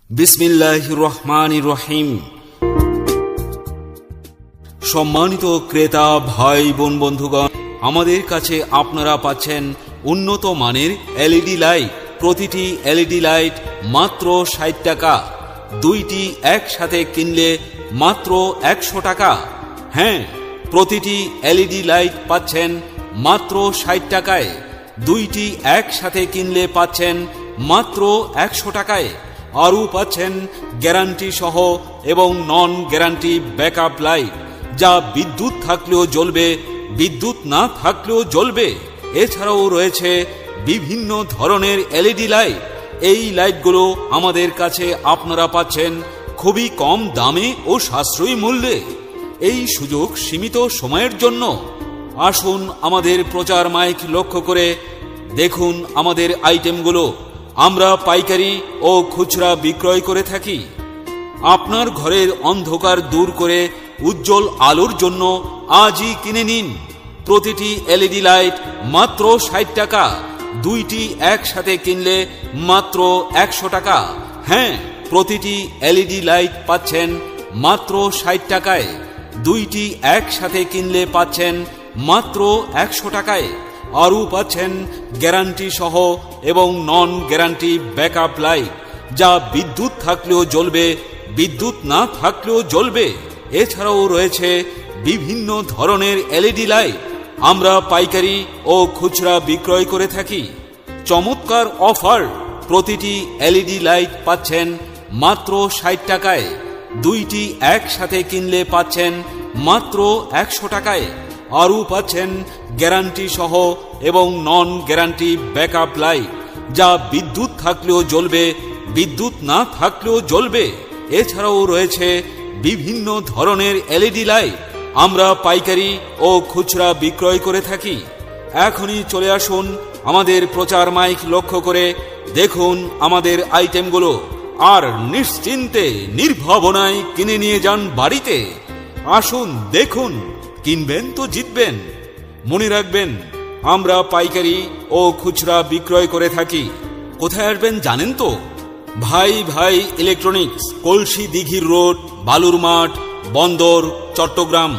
বিসমিল্লাহির রহমানির রহিম। সম্মানিত ক্রেতা ভাই বোন বন্ধুগণ, আমাদের কাছে আপনারা পাচ্ছেন উন্নত মানের এলইডি লাইট। প্রতিটি এলইডি লাইট মাত্র ৬০ টাকা, দুইটি একসাথে কিনলে মাত্র ১০০ টাকা। হ্যাঁ, প্রতিটি এলইডি লাইট পাচ্ছেন মাত্র ৬০ টাকায়, দুইটি একসাথে কিনলে পাচ্ছেন মাত্র ১০০ টাকায়। আরও পাচ্ছেন গ্যারান্টি সহ এবং নন গ্যারান্টি ব্যাকআপ লাইট, যা বিদ্যুৎ থাকলেও জ্বলবে, বিদ্যুৎ না থাকলেও জ্বলবে। এছাড়াও রয়েছে বিভিন্ন ধরনের এলইডি লাইট। এই লাইটগুলো আমাদের কাছে আপনারা পাচ্ছেন খুবই কম দামে ও সাশ্রয়ী মূল্যে। এই সুযোগ সীমিত সময়ের জন্য। আসুন আমাদের প্রচার মাইক লক্ষ্য করে দেখুন আমাদের আইটেমগুলো। আমরা পাইকারি ও খুচরা বিক্রয় করে থাকি। আপনার ঘরের অন্ধকার দূর করে উজ্জ্বল আলোর জন্য আজই কিনে নিন। প্রতিটি এলইডি লাইট মাত্র ৬০ টাকা, দুইটি একসাথে কিনলে মাত্র ১০০ টাকা। হ্যাঁ, প্রতিটি এলইডি লাইট পাচ্ছেন মাত্র ৬০ টাকায়, দুইটি একসাথে কিনলে পাচ্ছেন মাত্র ১০০ টাকায়। আরও পাচ্ছেন গ্যারান্টি সহ এবং নন গ্যারান্টি ব্যাকআপ লাইট, যা বিদ্যুৎ থাকলেও জ্বলবে, বিদ্যুৎ না থাকলেও জ্বলবে। এছাড়াও রয়েছে বিভিন্ন ধরনের এলইডি লাইট। আমরা পাইকারি ও খুচরা বিক্রয় করে থাকি। চমৎকার অফার! প্রতিটি এলইডি লাইট পাচ্ছেন মাত্র ৬০ টাকায়, দুইটি একসাথে কিনলে পাচ্ছেন মাত্র ১০০ টাকায়। আরও পাচ্ছেন গ্যারান্টি সহ এবং নন গ্যারান্টি ব্যাকআপ লাইট, যা বিদ্যুৎ থাকলেও জ্বলবে, বিদ্যুৎ না থাকলেও জ্বলবে। এছাড়াও রয়েছে বিভিন্ন ধরনের এলইডি লাইট। আমরা পাইকারি ও খুচরা বিক্রয় করে থাকি। এখনই চলে আসুন আমাদের প্রচার মাইক লক্ষ্য করে দেখুন আমাদের আইটেমগুলো, আর নিশ্চিন্তে নির্ভাবনায় কিনে নিয়ে যান বাড়িতে। আসুন দেখুন, কিনবেন তো জিতবেন। মনে রাখবেন, আমরা পাইকারি ও খুচরা বিক্রয় করে থাকি। কোথায় আসবেন জানেন তো? ভাই ভাই ইলেকট্রনিক্স, কলসি দিঘির রোড, বালুর মাঠ, বন্দর, চট্টগ্রাম।